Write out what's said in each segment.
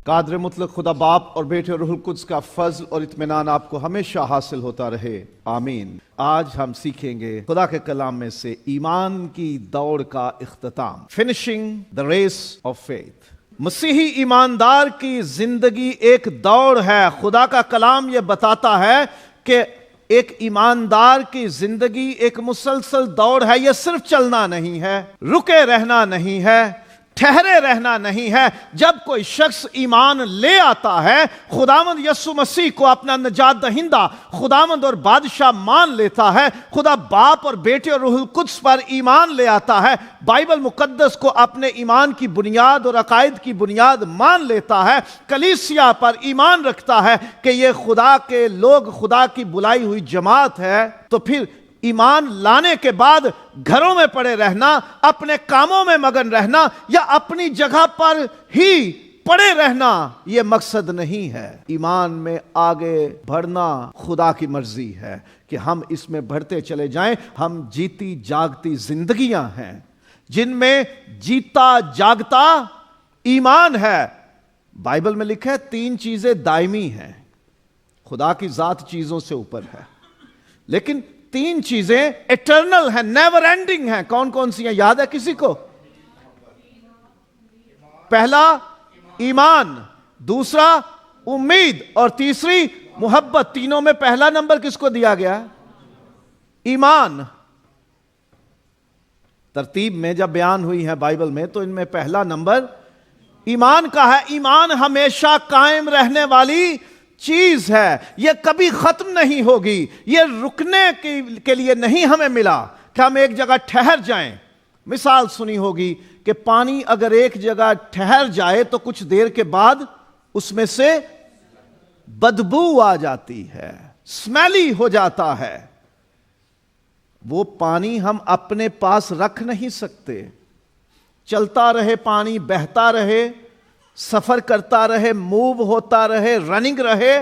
قادر مطلق خدا باپ اور بیٹے اور روح القدس کا فضل اور اطمینان آپ کو ہمیشہ حاصل ہوتا رہے، آمین۔ آج ہم سیکھیں گے خدا کے کلام میں سے ایمان کی دوڑ کا اختتام، finishing the race of faith. مسیحی ایماندار کی زندگی ایک دوڑ ہے۔ خدا کا کلام یہ بتاتا ہے کہ ایک ایماندار کی زندگی ایک مسلسل دوڑ ہے۔ یہ صرف چلنا نہیں ہے، رکے رہنا نہیں ہے، ٹھہرے رہنا نہیں ہے۔ جب کوئی شخص ایمان لے آتا ہے، خداوند یسوع مسیح کو اپنا نجات دہندہ، خداوند اور بادشاہ مان لیتا ہے، خدا باپ اور بیٹے اور روح القدس پر ایمان لے آتا ہے، بائبل مقدس کو اپنے ایمان کی بنیاد اور عقائد کی بنیاد مان لیتا ہے، کلیسیا پر ایمان رکھتا ہے کہ یہ خدا کے لوگ، خدا کی بلائی ہوئی جماعت ہے، تو پھر ایمان لانے کے بعد گھروں میں پڑے رہنا، اپنے کاموں میں مگن رہنا یا اپنی جگہ پر ہی پڑے رہنا یہ مقصد نہیں ہے۔ ایمان میں آگے بڑھنا خدا کی مرضی ہے کہ ہم اس میں بڑھتے چلے جائیں۔ ہم جیتی جاگتی زندگیاں ہیں جن میں جیتا جاگتا ایمان ہے۔ بائبل میں لکھا ہے 3 چیزیں دائمی ہیں۔ خدا کی ذات چیزوں سے اوپر ہے، لیکن 3 چیزیں ایٹرنل ہیں، نیور اینڈنگ ہیں۔ کون کون سی ہیں؟ یاد ہے کسی کو؟ پہلا ایمان، دوسرا امید، اور تیسری محبت۔ تینوں میں پہلا نمبر کس کو دیا گیا؟ ایمان۔ ترتیب میں جب بیان ہوئی ہے بائبل میں تو ان میں پہلا نمبر ایمان کا ہے۔ ایمان ہمیشہ قائم رہنے والی چیز ہے، یہ کبھی ختم نہیں ہوگی، یہ رکنے کے لیے نہیں ہمیں ملا کہ ہم ایک جگہ ٹھہر جائیں۔ مثال سنی ہوگی کہ پانی اگر ایک جگہ ٹھہر جائے تو کچھ دیر کے بعد اس میں سے بدبو آ جاتی ہے، سمیلی ہو جاتا ہے۔ وہ پانی ہم اپنے پاس رکھ نہیں سکتے، چلتا رہے پانی، بہتا رہے، سفر کرتا رہے، موو ہوتا رہے، رننگ رہے،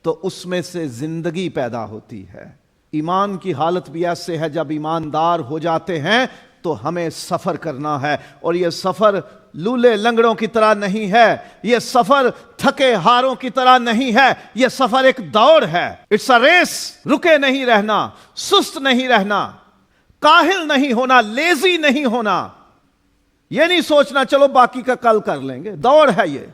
تو اس میں سے زندگی پیدا ہوتی ہے۔ ایمان کی حالت بھی ایسے ہے، جب ایماندار ہو جاتے ہیں تو ہمیں سفر کرنا ہے، اور یہ سفر لولے لنگڑوں کی طرح نہیں ہے، یہ سفر تھکے ہاروں کی طرح نہیں ہے، یہ سفر ایک دوڑ ہے۔ It's a race. رکے نہیں رہنا، سست نہیں رہنا، کاہل نہیں ہونا، لیزی نہیں ہونا، یہ نہیں سوچنا چلو باقی کا کل کر لیں گے۔ دوڑ ہے یہ۔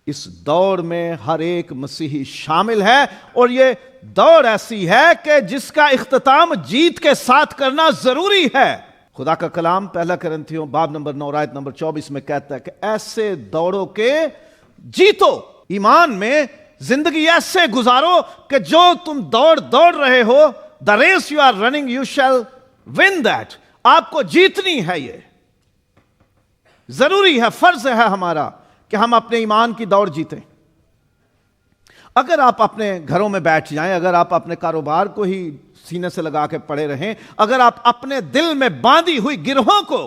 اس دوڑ میں ہر ایک مسیحی شامل ہے، اور یہ دوڑ ایسی ہے کہ جس کا اختتام جیت کے ساتھ کرنا ضروری ہے۔ خدا کا کلام پہلا کرنتھیوں باب نمبر 9 آیت نمبر 24 میں کہتا ہے کہ ایسے دوڑو کہ جیتو۔ ایمان میں زندگی ایسے گزارو کہ جو تم دوڑ رہے ہو، the race you are running you shall win that۔ آپ کو جیتنی ہے، یہ ضروری ہے، فرض ہے ہمارا کہ ہم اپنے ایمان کی دوڑ جیتیں۔ اگر آپ اپنے گھروں میں بیٹھ جائیں، اگر آپ اپنے کاروبار کو ہی سینے سے لگا کے پڑے رہیں، اگر آپ اپنے دل میں باندھی ہوئی گرہوں کو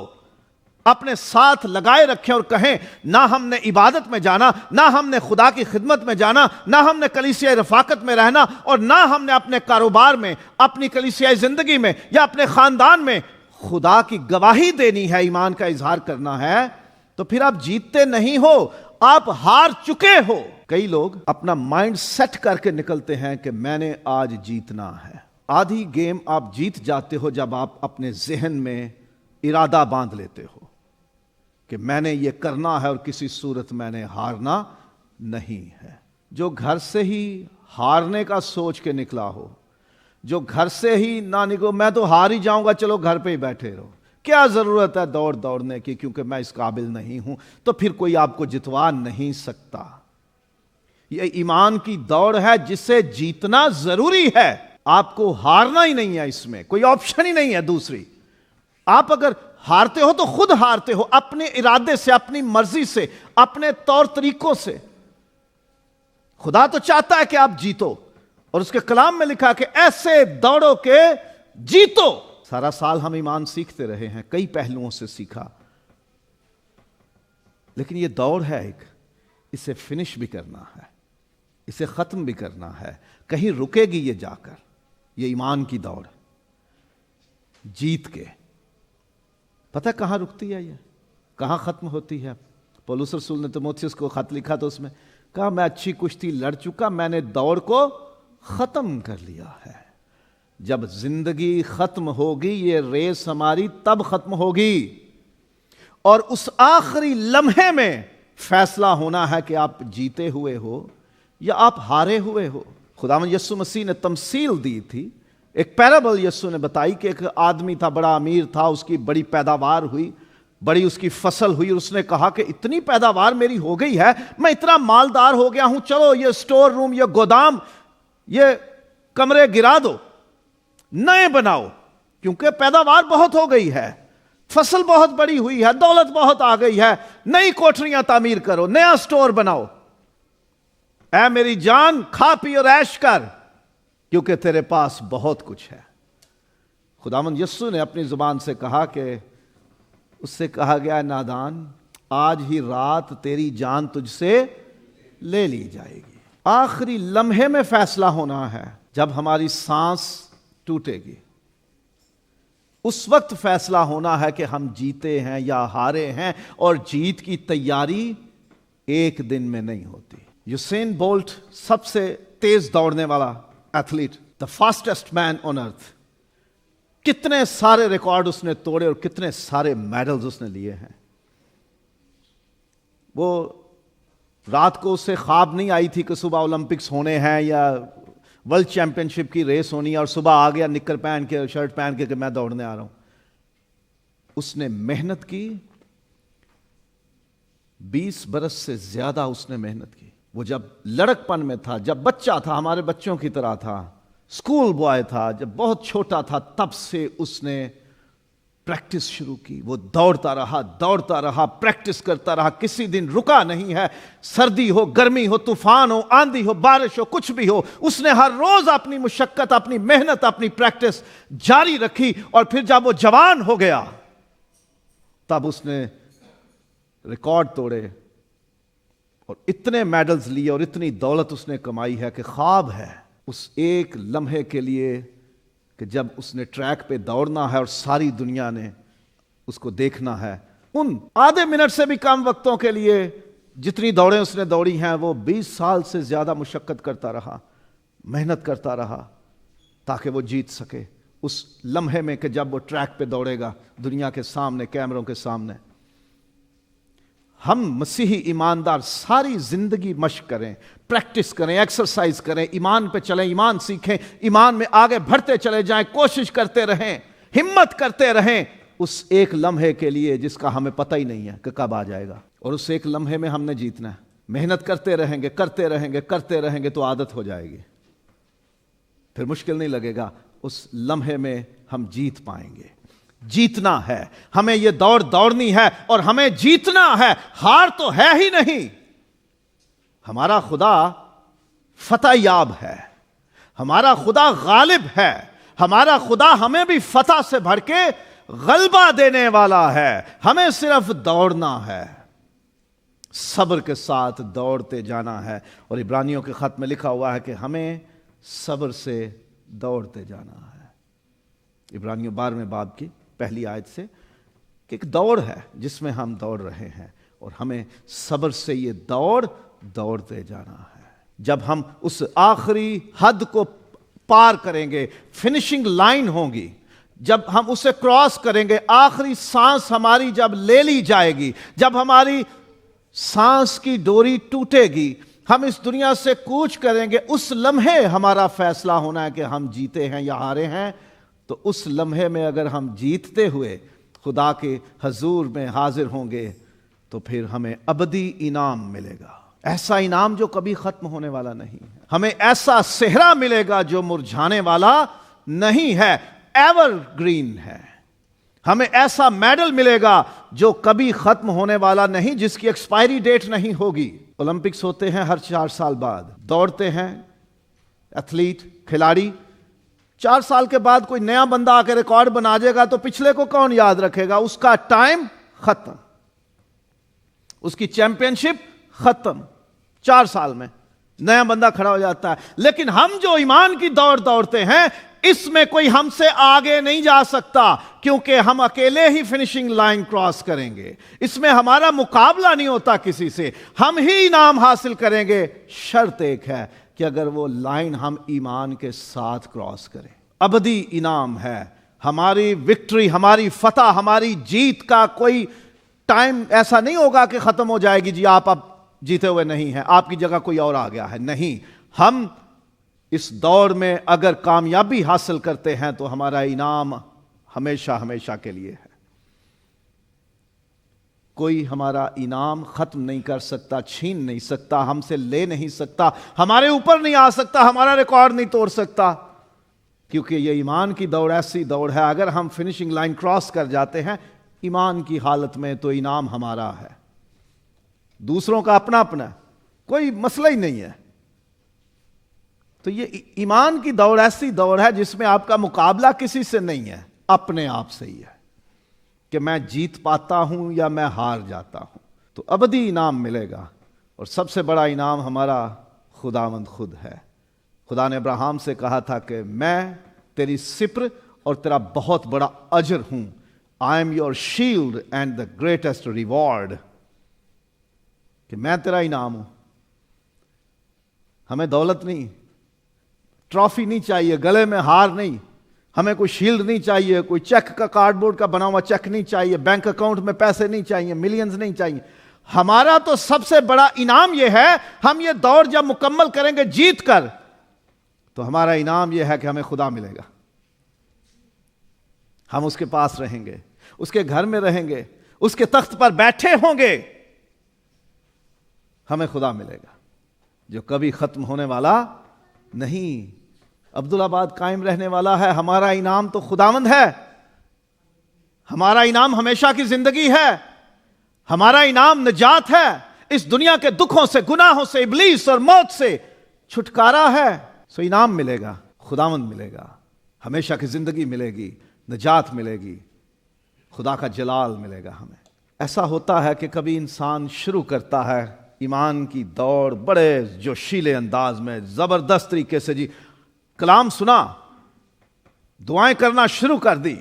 اپنے ساتھ لگائے رکھیں اور کہیں نہ ہم نے عبادت میں جانا، نہ ہم نے خدا کی خدمت میں جانا، نہ ہم نے کلیسیائی رفاقت میں رہنا، اور نہ ہم نے اپنے کاروبار میں، اپنی کلیسیائی زندگی میں یا اپنے خاندان میں خدا کی گواہی دینی ہے، ایمان کا اظہار کرنا ہے، تو پھر آپ جیتتے نہیں ہو، آپ ہار چکے ہو۔ کئی لوگ اپنا مائنڈ سیٹ کر کے نکلتے ہیں کہ میں نے آج جیتنا ہے۔ آدھی گیم آپ جیت جاتے ہو جب آپ اپنے ذہن میں ارادہ باندھ لیتے ہو کہ میں نے یہ کرنا ہے اور کسی صورت میں نے ہارنا نہیں ہے۔ جو گھر سے ہی ہارنے کا سوچ کے نکلا ہو، جو گھر سے ہی نہ نکلو میں تو ہار ہی جاؤں گا، چلو گھر پہ ہی بیٹھے رہو، کیا ضرورت ہے دوڑنے کی، کیونکہ میں اس قابل نہیں ہوں، تو پھر کوئی آپ کو جتوا نہیں سکتا۔ یہ ایمان کی دوڑ ہے جسے جیتنا ضروری ہے، آپ کو ہارنا ہی نہیں ہے، اس میں کوئی آپشن ہی نہیں ہے دوسری۔ آپ اگر ہارتے ہو تو خود ہارتے ہو، اپنے ارادے سے، اپنی مرضی سے، اپنے طور طریقوں سے۔ خدا تو چاہتا ہے کہ آپ جیتو، اور اس کے کلام میں لکھا کہ ایسے دوڑو کہ جیتو۔ سارا سال ہم ایمان سیکھتے رہے ہیں، کئی پہلوؤں سے سیکھا، لیکن یہ دوڑ ہے ایک، اسے فنش بھی کرنا ہے، اسے ختم بھی کرنا ہے۔ کہیں رکے گی یہ جا کر، یہ ایمان کی دوڑ جیت کے۔ پتہ کہاں رکتی ہے یہ، کہاں ختم ہوتی ہے؟ پولس رسول نے تیموتھیوس کو خط لکھا تو اس میں کہا میں اچھی کشتی لڑ چکا، میں نے دوڑ کو ختم کر لیا ہے۔ جب زندگی ختم ہوگی یہ ریس ہماری تب ختم ہوگی، اور اس آخری لمحے میں فیصلہ ہونا ہے کہ آپ جیتے ہوئے ہو یا آپ ہارے ہوئے ہو۔ خداوند یسوع مسیح نے تمثیل دی تھی، ایک پیرابل یسوع نے بتائی کہ ایک آدمی تھا، بڑا امیر تھا، اس کی بڑی پیداوار ہوئی، بڑی اس کی فصل ہوئی، اور اس نے کہا کہ اتنی پیداوار میری ہو گئی ہے، میں اتنا مالدار ہو گیا ہوں، چلو یہ سٹور روم، یہ گودام، یہ کمرے گرا دو، نئے بناؤ، کیونکہ پیداوار بہت ہو گئی ہے، فصل بہت بڑی ہوئی ہے، دولت بہت آ گئی ہے، نئی کوٹریاں تعمیر کرو، نیا سٹور بناؤ۔ اے میری جان کھا پی اور عیش کر، کیونکہ تیرے پاس بہت کچھ ہے۔ خداوند یسوع نے اپنی زبان سے کہا کہ اس سے کہا گیا نادان، آج ہی رات تیری جان تجھ سے لے لی جائے گی۔ آخری لمحے میں فیصلہ ہونا ہے، جب ہماری سانس ٹوٹے گی، اس وقت فیصلہ ہونا ہے کہ ہم جیتے ہیں یا ہارے ہیں، اور جیت کی تیاری ایک دن میں نہیں ہوتی۔ یوسین بولٹ سب سے تیز دوڑنے والا athlete, the fastest man on earth، کتنے سارے ریکارڈ اس نے توڑے اور کتنے سارے میڈلز اس نے لیے ہیں۔ وہ رات کو اسے خواب نہیں آئی تھی کہ صبح اولمپکس ہونے ہیں یا ورلڈ چیمپئن شپ کی ریس ہونی ہے، اور صبح آ گیا نکر پہن کے، شرٹ پہن کے کہ میں دوڑنے آ رہا ہوں۔ اس نے محنت کی، 20 برس سے زیادہ اس نے محنت کی۔ وہ جب لڑکپن میں تھا، جب بچہ تھا، ہمارے بچوں کی طرح تھا، اسکول بوائے تھا، جب بہت چھوٹا تھا، تب سے اس نے پریکٹس شروع کی۔ وہ دوڑتا رہا، پریکٹس کرتا رہا، کسی دن رکا نہیں ہے، سردی ہو، گرمی ہو، طوفان ہو، آندھی ہو، بارش ہو، کچھ بھی ہو، اس نے ہر روز اپنی مشقت، اپنی محنت، اپنی پریکٹس جاری رکھی، اور پھر جب وہ جوان ہو گیا تب اس نے ریکارڈ توڑے اور اتنے میڈلز لیے اور اتنی دولت اس نے کمائی ہے کہ خواب ہے اس ایک لمحے کے لیے کہ جب اس نے ٹریک پہ دوڑنا ہے اور ساری دنیا نے اس کو دیکھنا ہے۔ ان آدھے منٹ سے بھی کم وقتوں کے لیے جتنی دوڑیں اس نے دوڑی ہیں، وہ 20 سال سے زیادہ مشقت کرتا رہا، محنت کرتا رہا تاکہ وہ جیت سکے اس لمحے میں کہ جب وہ ٹریک پہ دوڑے گا دنیا کے سامنے، کیمروں کے سامنے۔ ہم مسیحی ایماندار ساری زندگی مشق کریں، پریکٹس کریں، ایکسرسائز کریں، ایمان پہ چلیں، ایمان سیکھیں، ایمان میں آگے بڑھتے چلے جائیں، کوشش کرتے رہیں، ہمت کرتے رہیں اس ایک لمحے کے لیے جس کا ہمیں پتہ ہی نہیں ہے کہ کب آ جائے گا، اور اس ایک لمحے میں ہم نے جیتنا ہے۔ محنت کرتے رہیں گے تو عادت ہو جائے گی، پھر مشکل نہیں لگے گا، اس لمحے میں ہم جیت پائیں گے۔ جیتنا ہے، ہمیں یہ دوڑنی ہے اور ہمیں جیتنا ہے، ہار تو ہے ہی نہیں۔ ہمارا خدا فتح یاب ہے، ہمارا خدا غالب ہے، ہمارا خدا ہمیں بھی فتح سے بھر کے غلبہ دینے والا ہے، ہمیں صرف دوڑنا ہے، صبر کے ساتھ دوڑتے جانا ہے۔ اور عبرانیوں کے خط میں لکھا ہوا ہے کہ ہمیں صبر سے دوڑتے جانا ہے۔ عبرانیوں 12 باب کی پہلی آیت سے کہ ایک دوڑ ہے جس میں ہم دوڑ رہے ہیں، اور ہمیں صبر سے یہ دوڑتے جانا ہے۔ جب ہم اس آخری حد کو پار کریں گے، فنشنگ لائن ہوگی، جب ہم اسے کراس کریں گے، آخری سانس ہماری جب لے لی جائے گی، جب ہماری سانس کی ڈوری ٹوٹے گی، ہم اس دنیا سے کوچ کریں گے، اس لمحے ہمارا فیصلہ ہونا ہے کہ ہم جیتے ہیں یا ہارے ہیں۔ تو اس لمحے میں اگر ہم جیتتے ہوئے خدا کے حضور میں حاضر ہوں گے تو پھر ہمیں ابدی انعام ملے گا، ایسا انعام جو کبھی ختم ہونے والا نہیں ہے۔ ہمیں ایسا صحرا ملے گا جو مرجھانے والا نہیں ہے، ایور گرین ہے۔ ہمیں ایسا میڈل ملے گا جو کبھی ختم ہونے والا نہیں، جس کی ایکسپائری ڈیٹ نہیں ہوگی۔ اولمپکس ہوتے ہیں ہر 4 سال بعد، دوڑتے ہیں ایتھلیٹ، کھلاڑی، 4 سال کے بعد کوئی نیا بندہ آ کے ریکارڈ بنا جائے گا تو پچھلے کو کون یاد رکھے گا؟ اس کا ٹائم ختم، اس کی چیمپئن شپ ختم، 4 سال میں نیا بندہ کھڑا ہو جاتا ہے۔ لیکن ہم جو ایمان کی دوڑ دوڑتے ہیں، اس میں کوئی ہم سے آگے نہیں جا سکتا، کیونکہ ہم اکیلے ہی فنشنگ لائن کراس کریں گے۔ اس میں ہمارا مقابلہ نہیں ہوتا کسی سے، ہم ہی انعام حاصل کریں گے۔ شرط ایک ہے کہ اگر وہ لائن ہم ایمان کے ساتھ کراس کریں، ابدی انعام ہے۔ ہماری وکٹری، ہماری فتح، ہماری جیت کا کوئی ٹائم ایسا نہیں ہوگا کہ ختم ہو جائے گی، جی آپ اب جیتے ہوئے نہیں ہیں، آپ کی جگہ کوئی اور آ گیا ہے۔ نہیں، ہم اس دوڑ میں اگر کامیابی حاصل کرتے ہیں تو ہمارا انعام ہمیشہ ہمیشہ کے لیے ہے۔ کوئی ہمارا انعام ختم نہیں کر سکتا، چھین نہیں سکتا، ہم سے لے نہیں سکتا، ہمارے اوپر نہیں آ سکتا، ہمارا ریکارڈ نہیں توڑ سکتا، کیونکہ یہ ایمان کی دوڑ ایسی دوڑ ہے، اگر ہم فنشنگ لائن کراس کر جاتے ہیں ایمان کی حالت میں تو انعام ہمارا ہے۔ دوسروں کا اپنا اپنا ہے، کوئی مسئلہ ہی نہیں ہے۔ تو یہ ایمان کی دوڑ ایسی دوڑ ہے جس میں آپ کا مقابلہ کسی سے نہیں ہے، اپنے آپ سے ہی ہے کہ میں جیت پاتا ہوں یا میں ہار جاتا ہوں۔ تو ابدی انعام ملے گا، اور سب سے بڑا انعام ہمارا خداوند خود ہے۔ خدا نے ابراہیم سے کہا تھا کہ میں تیری سپر اور تیرا بہت بڑا اجر ہوں، I am your shield and the greatest reward, کہ میں تیرا انعام ہوں۔ ہمیں دولت نہیں، ٹرافی نہیں چاہیے، گلے میں ہار نہیں، ہمیں کوئی شیلڈ نہیں چاہیے، کوئی چیک کا کارڈ بورڈ کا بنا ہوا چیک نہیں چاہیے، بینک اکاؤنٹ میں پیسے نہیں چاہیے، ملینز نہیں چاہیے۔ ہمارا تو سب سے بڑا انعام یہ ہے، ہم یہ دوڑ جب مکمل کریں گے جیت کر، تو ہمارا انعام یہ ہے کہ ہمیں خدا ملے گا۔ ہم اس کے پاس رہیں گے، اس کے گھر میں رہیں گے، اس کے تخت پر بیٹھے ہوں گے، ہمیں خدا ملے گا جو کبھی ختم ہونے والا نہیں، عبدالآباد قائم رہنے والا ہے۔ ہمارا انعام تو خداوند ہے، ہمارا انعام ہمیشہ کی زندگی ہے، ہمارا انعام نجات ہے، اس دنیا کے دکھوں سے، گناہوں سے، ابلیس اور موت سے چھٹکارا ہے۔ سو انعام ملے گا، خداوند ملے گا، ہمیشہ کی زندگی ملے گی، نجات ملے گی، خدا کا جلال ملے گا ہمیں۔ ایسا ہوتا ہے کہ کبھی انسان شروع کرتا ہے ایمان کی دوڑ بڑے جوشیلے انداز میں، زبردست طریقے سے، جی کلام سنا، دعائیں کرنا شروع کر دی،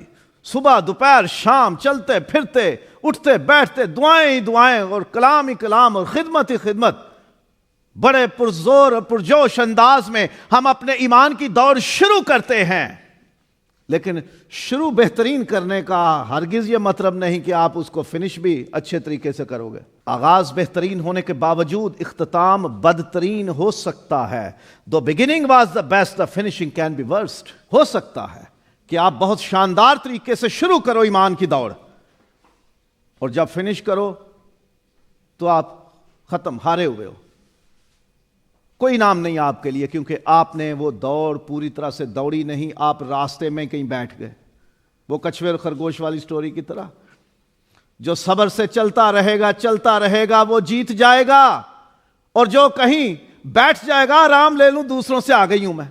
صبح دوپہر شام چلتے پھرتے اٹھتے بیٹھتے دعائیں ہی دعائیں اور کلام ہی کلام اور خدمت ہی خدمت، بڑے پرزور اور پرجوش انداز میں ہم اپنے ایمان کی دوڑ شروع کرتے ہیں۔ لیکن شروع بہترین کرنے کا ہرگز یہ مطلب نہیں کہ آپ اس کو فنش بھی اچھے طریقے سے کرو گے۔ آغاز بہترین ہونے کے باوجود اختتام بدترین ہو سکتا ہے۔ The beginning was the best, the finishing can be worst۔ ہو سکتا ہے کہ آپ بہت شاندار طریقے سے شروع کرو ایمان کی دوڑ، اور جب فنش کرو تو آپ ختم، ہارے ہوئے ہو، کوئی انعام نہیں آپ کے لیے، کیونکہ آپ نے وہ دوڑ پوری طرح سے دوڑی نہیں، آپ راستے میں کہیں بیٹھ گئے۔ وہ کچھوے اور خرگوش والی سٹوری کی طرح، جو صبر سے چلتا رہے گا وہ جیت جائے گا، اور جو کہیں بیٹھ جائے گا آرام لے لوں دوسروں سے آ گئی ہوں میں،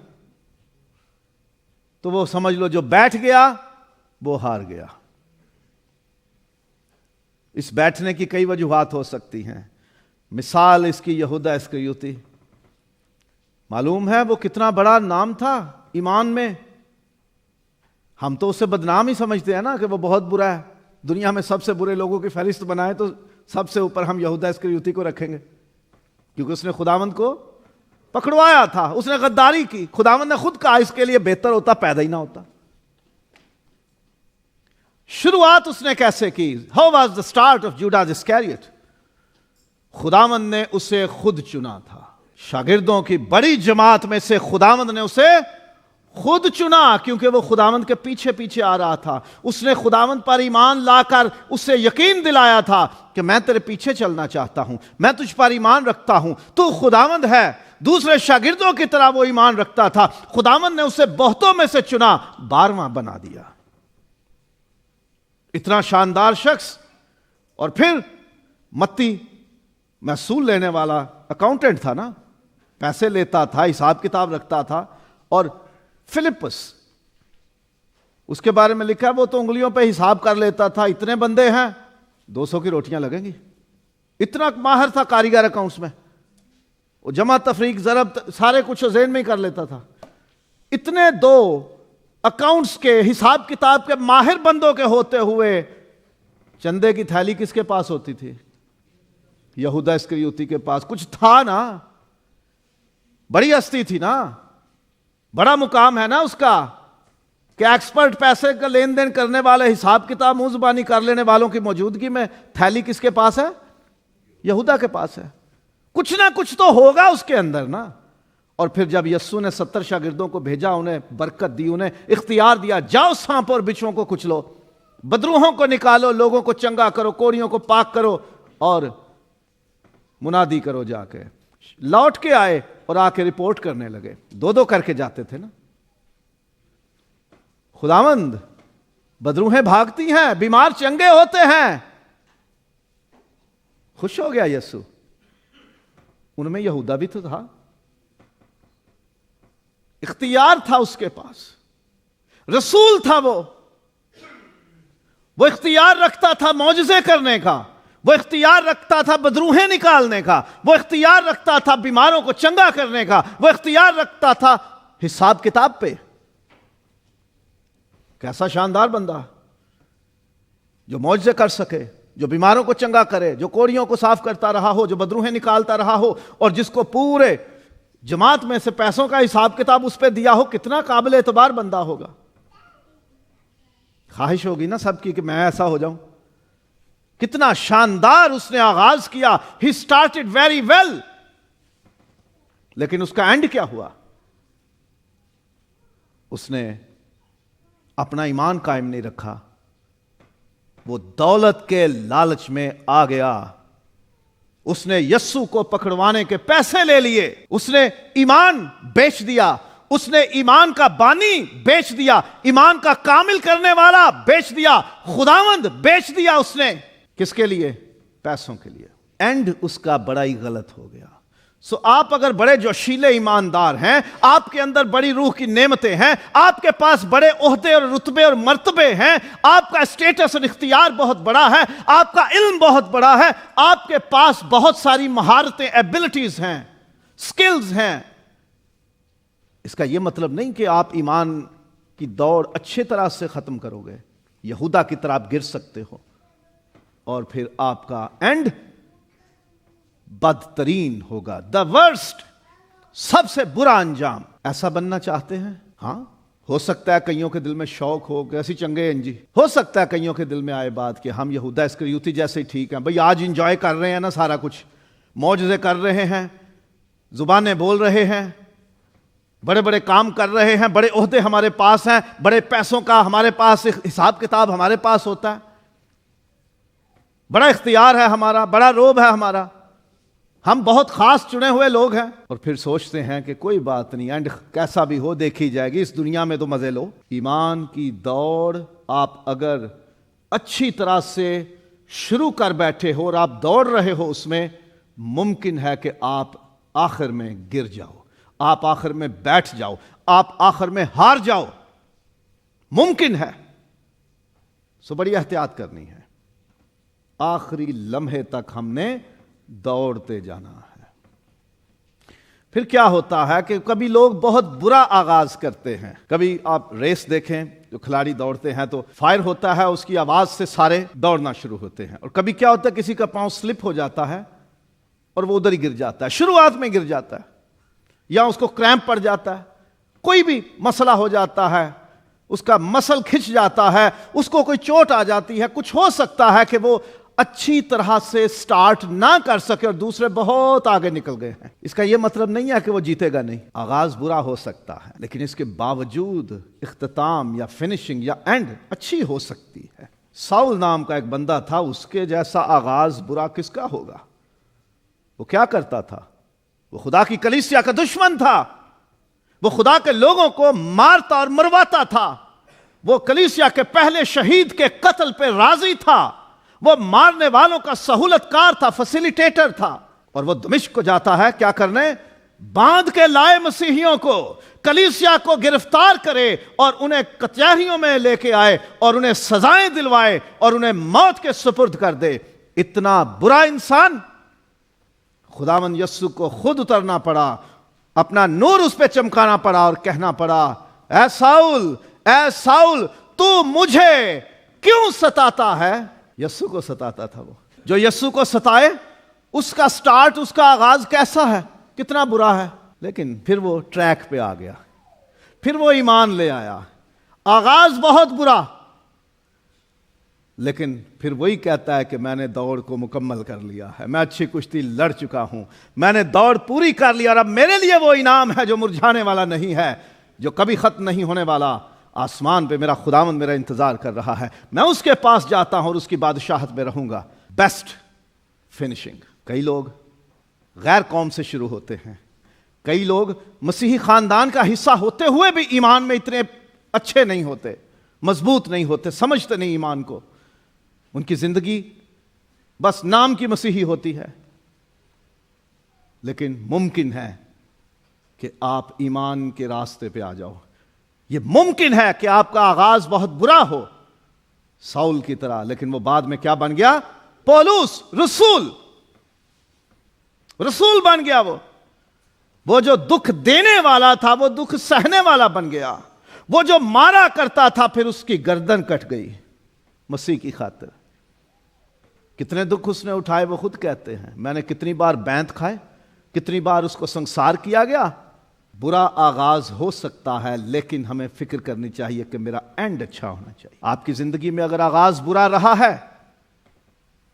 تو وہ سمجھ لو جو بیٹھ گیا وہ ہار گیا۔ اس بیٹھنے کی کئی وجوہات ہو سکتی ہیں۔ مثال اس کی یہودا اسکریوتی، معلوم ہے وہ کتنا بڑا نام تھا ایمان میں، ہم تو اسے بدنام ہی سمجھتے ہیں نا کہ وہ بہت برا ہے۔ دنیا میں سب سے برے لوگوں کی فہرست بنائے تو سب سے اوپر ہم یہودا اسکریوتی کو رکھیں گے، کیونکہ اس نے خداوند کو پکڑوایا تھا، اس نے غداری کی۔ خداوند نے خود کہا اس کے لیے بہتر ہوتا پیدا ہی نہ ہوتا۔ شروعات اس نے کیسے کی؟ How was the start of Judas Iscariot؟ خداوند نے اسے خود چنا تھا، شاگردوں کی بڑی جماعت میں سے خداوند نے اسے خود چنا، کیونکہ وہ خداوند کے پیچھے پیچھے آ رہا تھا۔ اس نے خداوند پر ایمان لا کر اسے یقین دلایا تھا کہ میں تیرے پیچھے چلنا چاہتا ہوں، میں تجھ پر ایمان رکھتا ہوں، تو خداوند ہے۔ دوسرے شاگردوں کی طرح وہ ایمان رکھتا تھا، خداوند نے اسے بہتوں میں سے چنا، 12واں بنا دیا۔ اتنا شاندار شخص، اور پھر متی محصول لینے والا اکاؤنٹنٹ تھا نا، پیسے لیتا تھا، حساب کتاب رکھتا تھا، اور فلپس اس کے بارے میں لکھا ہے وہ تو انگلیوں پہ حساب کر لیتا تھا، اتنے بندے ہیں 200 کی روٹیاں لگیں گی، اتنا ماہر تھا کاریگر اکاؤنٹس میں، وہ جمع تفریق ضرب سارے کچھ ذہن میں ہی کر لیتا تھا۔ اتنے دو اکاؤنٹس کے، حساب کتاب کے ماہر بندوں کے ہوتے ہوئے چندے کی تھیلی کس کے پاس ہوتی تھی؟ یہودا اسکریوتی کے پاس. کچھ تھا نا، بڑی ہستی تھی نا، بڑا مقام ہے نا اس کا، کہ ایکسپرٹ پیسے کا لین دین کرنے والے، حساب کتاب منہ زبانی کر لینے والوں کی موجودگی میں تھیلی کس کے پاس ہے؟ یہودا کے پاس ہے. کچھ نہ کچھ تو ہوگا اس کے اندر نا. اور پھر جب یسوع نے 70 شاگردوں کو بھیجا، انہیں برکت دی، انہیں اختیار دیا، جاؤ سانپ اور بچھوؤں کو کچلو، بدروحوں کو نکالو، لوگوں کو چنگا کرو، کوڑیوں کو پاک کرو اور منادی کرو. جا کے لوٹ کے آئے اور آ کے رپورٹ کرنے لگے. دو کر کے جاتے تھے نا. خداوند، بدروہیں بھاگتی ہیں، بیمار چنگے ہوتے ہیں. خوش ہو گیا یسوع. ان میں یہودا بھی تو تھا، اختیار تھا اس کے پاس، رسول تھا وہ اختیار رکھتا تھا معجزے کرنے کا، وہ اختیار رکھتا تھا بدروہیں نکالنے کا، وہ اختیار رکھتا تھا بیماروں کو چنگا کرنے کا، وہ اختیار رکھتا تھا حساب کتاب پہ. کیسا شاندار بندہ جو معجزے کر سکے، جو بیماروں کو چنگا کرے، جو کوڑیوں کو صاف کرتا رہا ہو، جو بدروہیں نکالتا رہا ہو، اور جس کو پورے جماعت میں سے پیسوں کا حساب کتاب اس پہ دیا ہو. کتنا قابل اعتبار بندہ ہوگا. خواہش ہوگی نا سب کی کہ میں ایسا ہو جاؤں. کتنا شاندار اس نے آغاز کیا. He started very well. لیکن اس کا اینڈ کیا ہوا؟ اس نے اپنا ایمان قائم نہیں رکھا، وہ دولت کے لالچ میں آ گیا. اس نے یسوع کو پکڑوانے کے پیسے لے لیے، اس نے ایمان بیچ دیا، اس نے ایمان کا بانی بیچ دیا، ایمان کا کامل کرنے والا بیچ دیا، خداوند بیچ دیا اس نے. کس کے لیے؟ پیسوں کے لیے. اینڈ اس کا بڑا ہی غلط ہو گیا. سو آپ اگر بڑے جوشیلے ایماندار ہیں، آپ کے اندر بڑی روح کی نعمتیں ہیں، آپ کے پاس بڑے عہدے اور رتبے اور مرتبے ہیں، آپ کا اسٹیٹس اور اختیار بہت بڑا ہے، آپ کا علم بہت بڑا ہے، آپ کے پاس بہت ساری مہارتیں، ایبلٹیز ہیں، سکلز ہیں، اس کا یہ مطلب نہیں کہ آپ ایمان کی دوڑ اچھے طرح سے ختم کرو گے. یہودا کی طرح آپ گر سکتے ہو اور پھر آپ کا اینڈ بدترین ہوگا. دا ورسٹ، سب سے برا انجام. ایسا بننا چاہتے ہیں؟ ہاں، ہو سکتا ہے کئیوں کے دل میں شوق ہو کہ ایسی چنگے ہیں جی. ہو سکتا ہے کئیوں کے دل میں آئے بات کہ ہم یہودا اسکریوتی جیسے ہی ٹھیک ہیں. بھئی آج انجوائے کر رہے ہیں نا سارا کچھ، معجزے کر رہے ہیں، زبانیں بول رہے ہیں، بڑے بڑے کام کر رہے ہیں، بڑے عہدے ہمارے پاس ہیں، بڑے پیسوں کا ہمارے پاس حساب کتاب ہمارے پاس ہوتا ہے، بڑا اختیار ہے ہمارا، بڑا روب ہے ہمارا، ہم بہت خاص چنے ہوئے لوگ ہیں. اور پھر سوچتے ہیں کہ کوئی بات نہیں، اینڈ کیسا بھی ہو دیکھی جائے گی، اس دنیا میں تو مزے لو. ایمان کی دوڑ آپ اگر اچھی طرح سے شروع کر بیٹھے ہو اور آپ دوڑ رہے ہو اس میں، ممکن ہے کہ آپ آخر میں گر جاؤ، آپ آخر میں بیٹھ جاؤ، آپ آخر میں ہار جاؤ. ممکن ہے. سو بڑی احتیاط کرنی ہے. آخری لمحے تک ہم نے دوڑتے جانا ہے. پھر کیا ہوتا ہے کہ کبھی لوگ بہت برا آغاز کرتے ہیں. کبھی آپ ریس دیکھیں، جو کھلاڑی دوڑتے ہیں تو فائر ہوتا ہے، اس کی آواز سے سارے دوڑنا شروع ہوتے ہیں. اور کبھی کیا ہوتا ہے، کسی کا پاؤں سلپ ہو جاتا ہے اور وہ ادھر ہی گر جاتا ہے، شروعات میں گر جاتا ہے، یا اس کو کریمپ پڑ جاتا ہے، کوئی بھی مسئلہ ہو جاتا ہے، اس کا مسل کھچ جاتا ہے، اس کو کوئی چوٹ آ جاتی ہے. کچھ ہو سکتا ہے کہ وہ اچھی طرح سے سٹارٹ نہ کر سکے اور دوسرے بہت آگے نکل گئے ہیں. اس کا یہ مطلب نہیں ہے کہ وہ جیتے گا نہیں. آغاز برا ہو سکتا ہے لیکن اس کے باوجود اختتام یا فنشنگ یا اینڈ اچھی ہو سکتی ہے. ساؤل نام کا ایک بندہ تھا، اس کے جیسا آغاز برا کس کا ہوگا؟ وہ کیا کرتا تھا؟ وہ خدا کی کلیسیا کا دشمن تھا. وہ خدا کے لوگوں کو مارتا اور مرواتا تھا. وہ کلیسیا کے پہلے شہید کے قتل پہ راضی تھا. وہ مارنے والوں کا سہولت کار تھا، فیسیلیٹیٹر تھا. اور وہ دمشق کو جاتا ہے کیا کرنے؟ باندھ کے لائے مسیحیوں کو، کلیسیا کو گرفتار کرے اور انہیں کچہریوں میں لے کے آئے اور انہیں سزائیں دلوائے اور انہیں موت کے سپرد کر دے. اتنا برا انسان. خداوند یسوع کو خود اترنا پڑا، اپنا نور اس پہ چمکانا پڑا اور کہنا پڑا، اے ساؤل، اے ساؤل تو مجھے کیوں ستاتا ہے؟ یسوع کو ستاتا تھا وہ. جو یسوع کو ستائے اس کا سٹارٹ، اس کا آغاز کیسا ہے، کتنا برا ہے. لیکن پھر وہ ٹریک پہ آ گیا، پھر وہ ایمان لے آیا. آغاز بہت برا، لیکن پھر وہی کہتا ہے کہ میں نے دوڑ کو مکمل کر لیا ہے، میں اچھی کشتی لڑ چکا ہوں، میں نے دوڑ پوری کر لی، اور اب میرے لیے وہ انعام ہے جو مرجھانے والا نہیں ہے، جو کبھی ختم نہیں ہونے والا. آسمان پہ میرا خداوند میرا انتظار کر رہا ہے، میں اس کے پاس جاتا ہوں اور اس کی بادشاہت میں رہوں گا. Best finishing. کئی لوگ غیر قوم سے شروع ہوتے ہیں، کئی لوگ مسیحی خاندان کا حصہ ہوتے ہوئے بھی ایمان میں اتنے اچھے نہیں ہوتے، مضبوط نہیں ہوتے، سمجھتے نہیں ایمان کو. ان کی زندگی بس نام کی مسیحی ہوتی ہے. لیکن ممکن ہے کہ آپ ایمان کے راستے پہ آ جاؤ. یہ ممکن ہے کہ آپ کا آغاز بہت برا ہو ساؤل کی طرح، لیکن وہ بعد میں کیا بن گیا؟ پولس، رسول بن گیا. وہ جو دکھ دینے والا تھا وہ دکھ سہنے والا بن گیا. وہ جو مارا کرتا تھا پھر اس کی گردن کٹ گئی مسیح کی خاطر. کتنے دکھ اس نے اٹھائے وہ خود کہتے ہیں. میں نے کتنی بار بینت کھائے، کتنی بار اس کو سنسار کیا گیا. برا آغاز ہو سکتا ہے، لیکن ہمیں فکر کرنی چاہیے کہ میرا اینڈ اچھا ہونا چاہیے. آپ کی زندگی میں اگر آغاز برا رہا ہے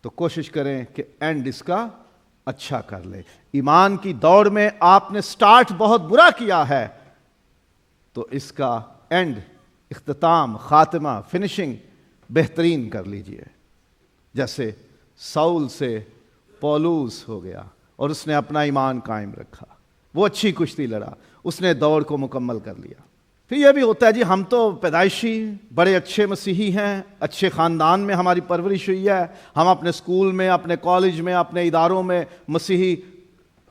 تو کوشش کریں کہ اینڈ اس کا اچھا کر لے. ایمان کی دوڑ میں آپ نے سٹارٹ بہت برا کیا ہے تو اس کا اینڈ، اختتام، خاتمہ، فنشنگ بہترین کر لیجئے. جیسے ساؤل سے پولس ہو گیا اور اس نے اپنا ایمان قائم رکھا، وہ اچھی کشتی لڑا، اس نے دوڑ کو مکمل کر لیا. پھر یہ بھی ہوتا ہے جی ہم تو پیدائشی بڑے اچھے مسیحی ہیں، اچھے خاندان میں ہماری پرورش ہوئی ہے، ہم اپنے اسکول میں، اپنے کالج میں، اپنے اداروں میں مسیحی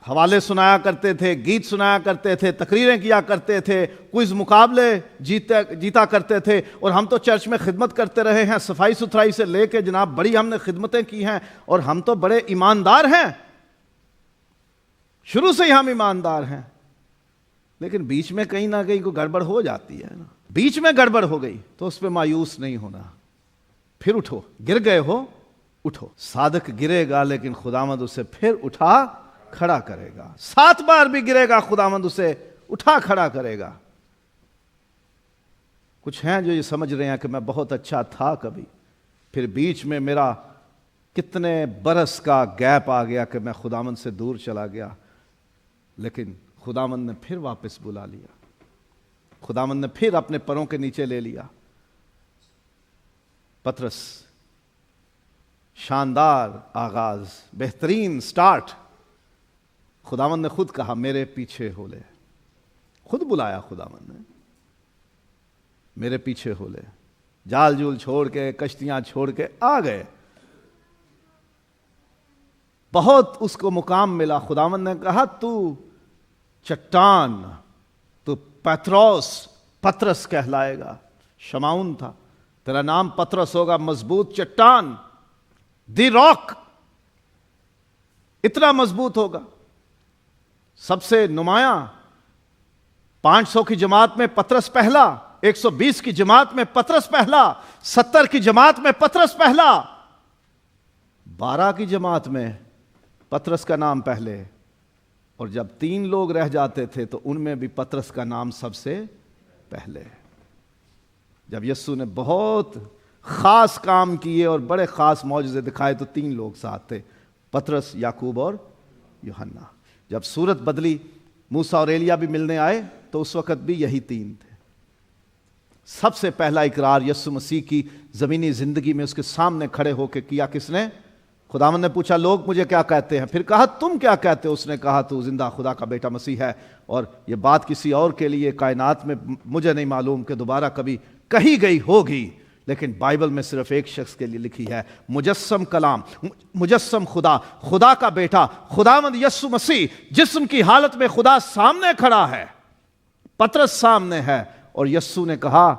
حوالے سنایا کرتے تھے، گیت سنایا کرتے تھے، تقریریں کیا کرتے تھے، کوئز مقابلے جیتا کرتے تھے، اور ہم تو چرچ میں خدمت کرتے رہے ہیں، صفائی ستھرائی سے لے کے جناب بڑی ہم نے خدمتیں کی ہیں، اور ہم تو بڑے ایماندار ہیں، شروع سے ہی ہم ایماندار ہیں. لیکن بیچ میں کہیں نہ کہیں کوئی گڑبڑ ہو جاتی ہے نا. بیچ میں گڑبڑ ہو گئی تو اس پہ مایوس نہیں ہونا، پھر اٹھو. گر گئے ہو اٹھو. صادق گرے گا لیکن خداوند اسے پھر اٹھا کھڑا کرے گا. 7 بار بھی گرے گا خداوند اسے اٹھا کھڑا کرے گا. کچھ ہیں جو یہ سمجھ رہے ہیں کہ میں بہت اچھا تھا کبھی، پھر بیچ میں میرا کتنے برس کا گیپ آ گیا کہ میں خداوند سے دور چلا گیا، لیکن خداوند نے پھر واپس بلا لیا، خداوند نے پھر اپنے پروں کے نیچے لے لیا. پطرس، شاندار آغاز، بہترین سٹارٹ. خداوند نے خود کہا میرے پیچھے ہو لے، خود بلایا خداوند نے، میرے پیچھے ہو لے. جال جول چھوڑ کے، کشتیاں چھوڑ کے آ گئے. بہت اس کو مقام ملا. خداوند نے کہا تو چٹان، تو پطرس کہلائے گا. شمعون تھا، تیرا نام پطرس ہوگا، مضبوط چٹان، دی راک. اتنا مضبوط ہوگا. سب سے نمایاں 500 کی جماعت میں پطرس پہلا، 120 کی جماعت میں پطرس پہلا، 70 کی جماعت میں پطرس پہلا، 12 کی جماعت میں پطرس کا نام پہلے. اور جب 3 لوگ رہ جاتے تھے تو ان میں بھی پطرس کا نام سب سے پہلے. جب یسوع نے بہت خاص کام کیے اور بڑے خاص معجزے دکھائے تو 3 لوگ ساتھ تھے، پطرس، یعقوب اور یوحنا. جب صورت بدلی، موسیٰ اور ایلیا بھی ملنے آئے تو اس وقت بھی یہی 3 تھے. سب سے پہلا اقرار یسوع مسیح کی زمینی زندگی میں اس کے سامنے کھڑے ہو کے کیا کس نے؟ خداوند نے پوچھا لوگ مجھے کیا کہتے ہیں؟ پھر کہا تم کیا کہتے ہو؟ اس نے کہا تو زندہ خدا کا بیٹا مسیح ہے. اور یہ بات کسی اور کے لیے کائنات میں مجھے نہیں معلوم کہ دوبارہ کبھی کہی گئی ہوگی، لیکن بائبل میں صرف ایک شخص کے لیے لکھی ہے، مجسم کلام، مجسم خدا کا بیٹا، خداوند یسوع مسیح، جسم کی حالت میں خدا سامنے کھڑا ہے، پطرس سامنے ہے. اور یسوع نے کہا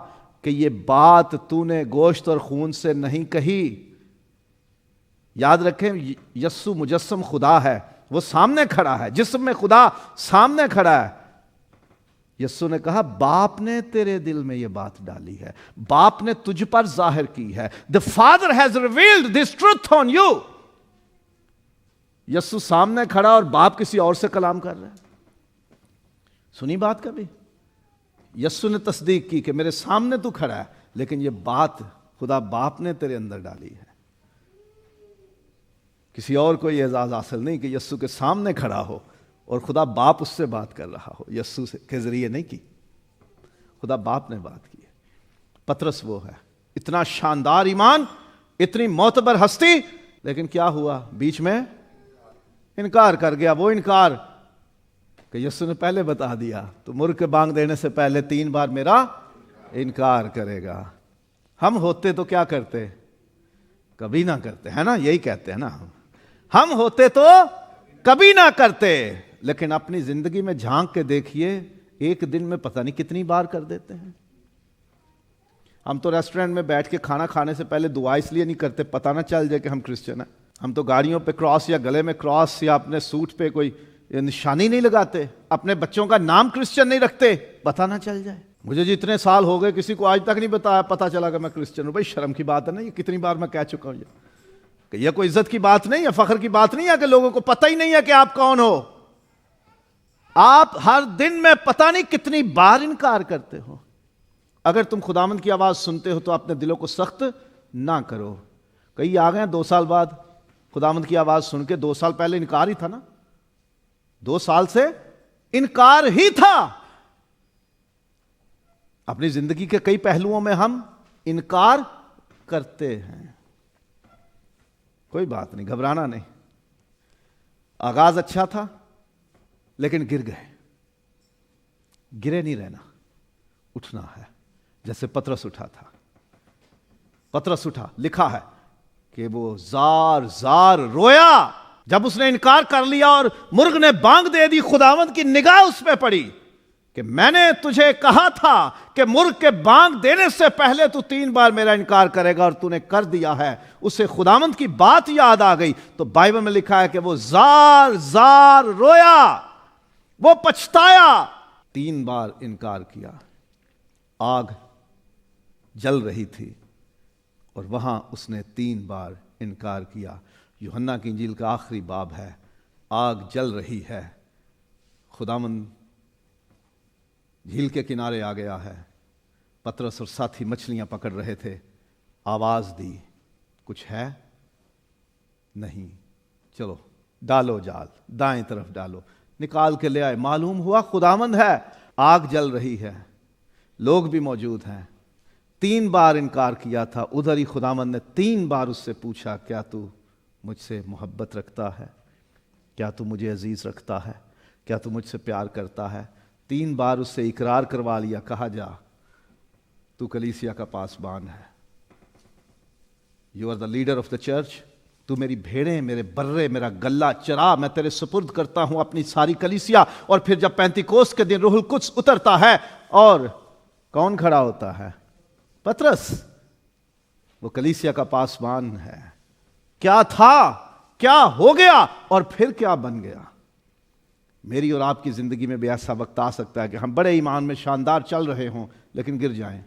کہ یہ بات تو نے گوشت اور خون سے نہیں کہی. یاد رکھیں یسوع مجسم خدا ہے، وہ سامنے کھڑا ہے، جسم میں خدا سامنے کھڑا ہے. یسوع نے کہا باپ نے تیرے دل میں یہ بات ڈالی ہے، باپ نے تجھ پر ظاہر کی ہے. The Father has revealed this truth on you. یسوع سامنے کھڑا اور باپ کسی اور سے کلام کر رہا ہے. سنی بات کبھی؟ یسوع نے تصدیق کی کہ میرے سامنے تو کھڑا ہے، لیکن یہ بات خدا باپ نے تیرے اندر ڈالی ہے. کسی اور کو یہ اعزاز حاصل نہیں کہ یسوع کے سامنے کھڑا ہو اور خدا باپ اس سے بات کر رہا ہو. یسوع کے ذریعے نہیں کی، خدا باپ نے بات کی. پطرس وہ ہے، اتنا شاندار ایمان، اتنی معتبر ہستی، لیکن کیا ہوا؟ بیچ میں انکار کر گیا. وہ انکار کہ یسوع نے پہلے بتا دیا تو مرغ کے بانگ دینے سے پہلے 3 بار میرا انکار کرے گا. ہم ہوتے تو کیا کرتے؟ کبھی نہ کرتے، ہے نا؟ یہی کہتے ہیں نا، ہم ہوتے تو کبھی نہ کرتے. لیکن اپنی زندگی میں جھانک کے دیکھیے، ایک دن میں پتہ نہیں کتنی بار کر دیتے ہیں. ہم تو ریسٹورینٹ میں بیٹھ کے کھانا کھانے سے پہلے دعا اس لیے نہیں کرتے پتہ نہ چل جائے کہ ہم کرسچن ہیں. ہم تو گاڑیوں پہ کراس یا گلے میں کراس یا اپنے سوٹ پہ کوئی نشانی نہیں لگاتے، اپنے بچوں کا نام کرسچن نہیں رکھتے پتہ نہ چل جائے. مجھے جتنے سال ہو گئے کسی کو آج تک نہیں بتایا، پتہ چلا کہ میں کرسچن ہوں. بھائی شرم کی بات ہے نا، یہ کتنی بار میں کہہ چکا ہوں کہ یہ کوئی عزت کی بات نہیں ہے، فخر کی بات نہیں ہے کہ لوگوں کو پتہ ہی نہیں ہے کہ آپ کون ہو. آپ ہر دن میں پتہ نہیں کتنی بار انکار کرتے ہو. اگر تم خداوند کی آواز سنتے ہو تو اپنے دلوں کو سخت نہ کرو. کئی آ گئے 2 سال بعد خداوند کی آواز سن کے، 2 سال پہلے انکار ہی تھا نا، 2 سال سے انکار ہی تھا. اپنی زندگی کے کئی پہلوؤں میں ہم انکار کرتے ہیں. کوئی بات نہیں، گھبرانا نہیں. آغاز اچھا تھا لیکن گر گئے. گرے نہیں رہنا، اٹھنا ہے. جیسے پطرس اٹھا تھا. پطرس اٹھا، لکھا ہے کہ وہ زار زار رویا جب اس نے انکار کر لیا اور مرغ نے بانگ دے دی. خداوند کی نگاہ اس پہ پڑی کہ میں نے تجھے کہا تھا کہ مرغ کے بانگ دینے سے پہلے تو 3 بار میرا انکار کرے گا، اور تو نے کر دیا ہے. اسے خداوند کی بات یاد آ گئی. تو بائبل میں لکھا ہے کہ وہ زار زار رویا، وہ پچھتایا. 3 بار انکار کیا. آگ جل رہی تھی اور وہاں اس نے 3 بار انکار کیا. یوحنا کی انجیل کا آخری باب ہے. آگ جل رہی ہے. خداوند جھیل کے کنارے آ گیا ہے. پطرس اور ساتھی مچھلیاں پکڑ رہے تھے. آواز دی، کچھ ہے؟ نہیں. چلو ڈالو جال، دائیں طرف ڈالو. نکال کے لے آئے. معلوم ہوا خداوند ہے. آگ جل رہی ہے، لوگ بھی موجود ہیں. 3 بار انکار کیا تھا. ادھر ہی خداوند نے 3 بار اس سے پوچھا، کیا تو مجھ سے محبت رکھتا ہے؟ کیا تو مجھے عزیز رکھتا ہے؟ کیا تو مجھ سے پیار کرتا ہے؟ 3 بار اس سے اقرار کروا لیا. کہا جا تو کلیسیا کا پاسبان ہے. You are the leader of the church. تو میری بھیڑیں، میرے برے، میرا گلہ چرا. میں تیرے سپرد کرتا ہوں اپنی ساری کلیسیا. اور پھر جب پینتیکوست کے دن روح القدس اترتا ہے اور کون کھڑا ہوتا ہے؟ پطرس. وہ کلیسیا کا پاسبان ہے. کیا تھا، کیا ہو گیا اور پھر کیا بن گیا. میری اور آپ کی زندگی میں بھی ایسا وقت آ سکتا ہے کہ ہم بڑے ایمان میں شاندار چل رہے ہوں لیکن گر جائیں.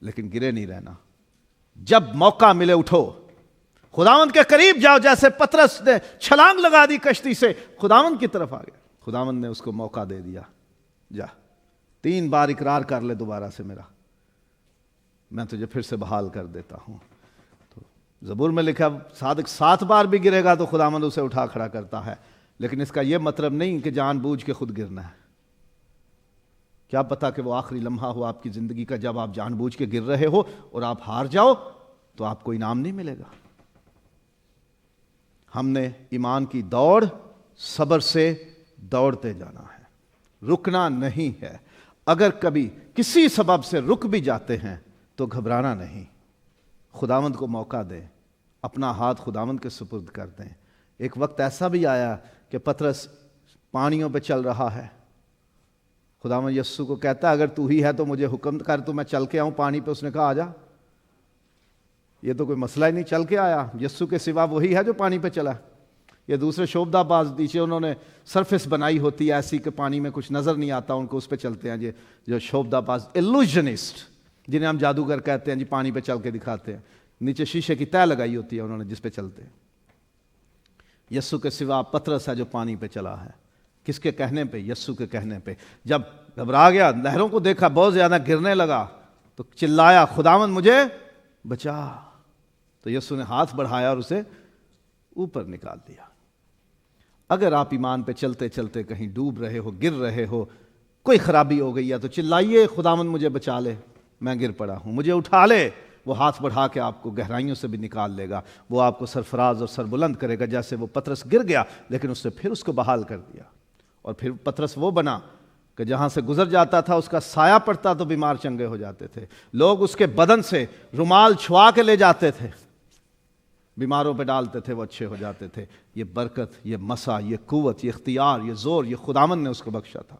لیکن گرے نہیں رہنا. جب موقع ملے اٹھو، خداوند کے قریب جاؤ. جیسے پطرس نے چھلانگ لگا دی کشتی سے، خداوند کی طرف آ گیا. خداوند نے اس کو موقع دے دیا. جا 3 بار اقرار کر لے دوبارہ سے میرا، میں تجھے پھر سے بحال کر دیتا ہوں. تو زبور میں لکھا صادق 7 بار بھی گرے گا تو خداوند اسے اٹھا کھڑا کرتا ہے. لیکن اس کا یہ مطلب نہیں کہ جان بوجھ کے خود گرنا ہے. کیا پتا کہ وہ آخری لمحہ ہو آپ کی زندگی کا جب آپ جان بوجھ کے گر رہے ہو اور آپ ہار جاؤ تو آپ کو انعام نہیں ملے گا. ہم نے ایمان کی دوڑ صبر سے دوڑتے جانا ہے، رکنا نہیں ہے. اگر کبھی کسی سبب سے رک بھی جاتے ہیں تو گھبرانا نہیں. خداوند کو موقع دیں، اپنا ہاتھ خداوند کے سپرد کر دیں. ایک وقت ایسا بھی آیا کہ پطرس پانیوں پہ چل رہا ہے. خداوند یسوع کو کہتا ہے اگر تو ہی ہے تو مجھے حکم کر تو میں چل کے آؤں پانی پہ. اس نے کہا آ جا. یہ تو کوئی مسئلہ ہی نہیں، چل کے آیا. یسوع کے سوا وہی ہے جو پانی پہ چلا. یہ دوسرے شعبدہ باز نیچے انہوں نے سرفس بنائی ہوتی ہے ایسی کہ پانی میں کچھ نظر نہیں آتا ان کو، اس پہ چلتے ہیں جو شعبدہ باز ایلوژنسٹ جنہیں ہم جادوگر کہتے ہیں جی، پانی پہ چل کے دکھاتے ہیں، نیچے شیشے کی تہ لگائی ہوتی ہے انہوں نے جس پہ چلتے ہیں۔ یسوع کے سوا پطرس ہے جو پانی پہ چلا ہے، کس کے کہنے پہ؟ یسوع کے کہنے پہ۔ جب گھبرا گیا، لہروں کو دیکھا بہت زیادہ گرنے لگا تو چلایا، خداوند مجھے بچا، تو یسوع نے ہاتھ بڑھایا اور اسے اوپر نکال دیا۔ اگر آپ ایمان پہ چلتے چلتے کہیں ڈوب رہے ہو، گر رہے ہو، کوئی خرابی ہو گئی ہے تو چلائیے، خداوند مجھے بچا لے، میں گر پڑا ہوں، مجھے اٹھا لے۔ وہ ہاتھ بڑھا کے آپ کو گہرائیوں سے بھی نکال لے گا، وہ آپ کو سرفراز اور سربلند کرے گا، جیسے وہ پطرس گر گیا لیکن اس نے پھر اس کو بحال کر دیا، اور پھر پطرس وہ بنا کہ جہاں سے گزر جاتا تھا اس کا سایہ پڑتا تو بیمار چنگے ہو جاتے تھے، لوگ اس کے بدن سے رومال چھوا کے لے جاتے تھے، بیماروں پہ ڈالتے تھے، وہ اچھے ہو جاتے تھے۔ یہ برکت، یہ مسا، یہ قوت، یہ اختیار، یہ زور، یہ خداوند نے اس کو بخشا تھا۔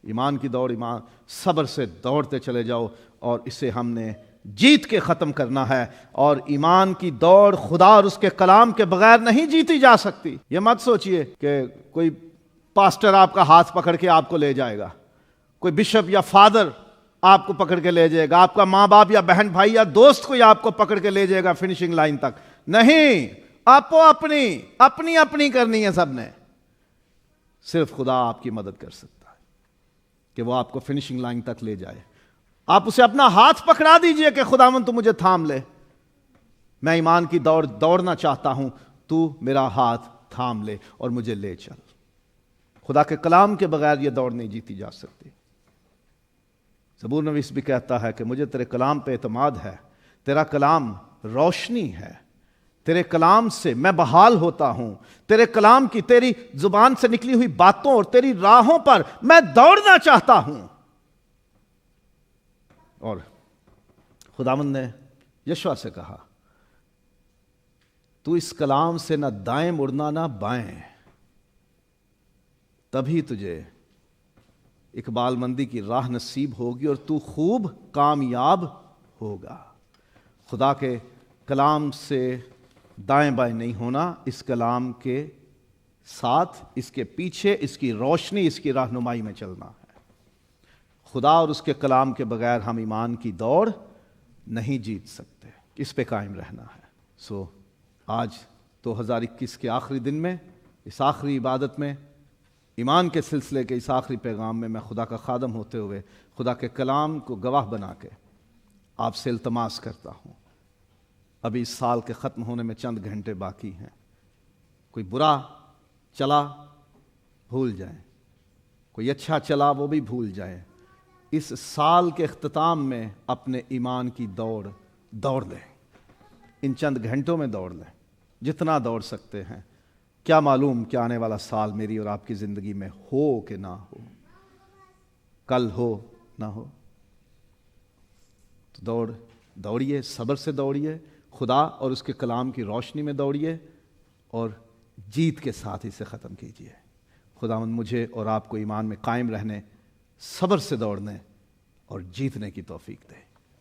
ایمان کی دوڑ، ایمان صبر سے دوڑتے چلے جاؤ، اور اسے ہم نے جیت کے ختم کرنا ہے۔ اور ایمان کی دوڑ خدا اور اس کے کلام کے بغیر نہیں جیتی جا سکتی۔ یہ مت سوچئے کہ کوئی پاسٹر آپ کا ہاتھ پکڑ کے آپ کو لے جائے گا، کوئی بشپ یا فادر آپ کو پکڑ کے لے جائے گا، آپ کا ماں باپ یا بہن بھائی یا دوست کوئی آپ کو پکڑ کے لے جائے گا فنشنگ لائن تک، نہیں۔ آپ کو اپنی کرنی ہے سب نے۔ صرف خدا آپ کی مدد کر سکتا ہے کہ وہ آپ کو فنشنگ لائن تک لے جائے۔ آپ اسے اپنا ہاتھ پکڑا دیجئے کہ خداوند تو مجھے تھام لے، میں ایمان کی دوڑنا چاہتا ہوں، تو میرا ہاتھ تھام لے اور مجھے لے چل۔ خدا کے کلام کے بغیر یہ دوڑ نہیں جیتی جا سکتی۔ زبور نویس بھی کہتا ہے کہ مجھے تیرے کلام پہ اعتماد ہے، تیرا کلام روشنی ہے، تیرے کلام سے میں بحال ہوتا ہوں، تیرے کلام کی، تیری زبان سے نکلی ہوئی باتوں اور تیری راہوں پر میں دوڑنا چاہتا ہوں۔ اور خداوند نے یشوع سے کہا، تو اس کلام سے نہ دائیں مڑنا نہ بائیں، تبھی تجھے اقبال مندی کی راہ نصیب ہوگی اور تو خوب کامیاب ہوگا۔ خدا کے کلام سے دائیں بائیں نہیں ہونا، اس کلام کے ساتھ، اس کے پیچھے، اس کی روشنی، اس کی رہنمائی میں چلنا ہے۔ خدا اور اس کے کلام کے بغیر ہم ایمان کی دوڑ نہیں جیت سکتے، اس پہ قائم رہنا ہے۔ آج 2021 کے آخری دن میں، اس آخری عبادت میں، ایمان کے سلسلے کے اس آخری پیغام میں، میں خدا کا خادم ہوتے ہوئے خدا کے کلام کو گواہ بنا کے آپ سے التماس کرتا ہوں، ابھی اس سال کے ختم ہونے میں چند گھنٹے باقی ہیں، کوئی برا چلا بھول جائیں، کوئی اچھا چلا وہ بھی بھول جائیں۔ اس سال کے اختتام میں اپنے ایمان کی دوڑ لیں، ان چند گھنٹوں میں دوڑ لیں، جتنا دوڑ سکتے ہیں۔ کیا معلوم کہ آنے والا سال میری اور آپ کی زندگی میں ہو کہ نہ ہو، کل ہو نہ ہو، تو دوڑیے، صبر سے دوڑیے، خدا اور اس کے کلام کی روشنی میں دوڑیے، اور جیت کے ساتھ اسے ختم کیجیے۔ خداوند مجھے اور آپ کو ایمان میں قائم رہنے، صبر سے دوڑنے اور جیتنے کی توفیق دے۔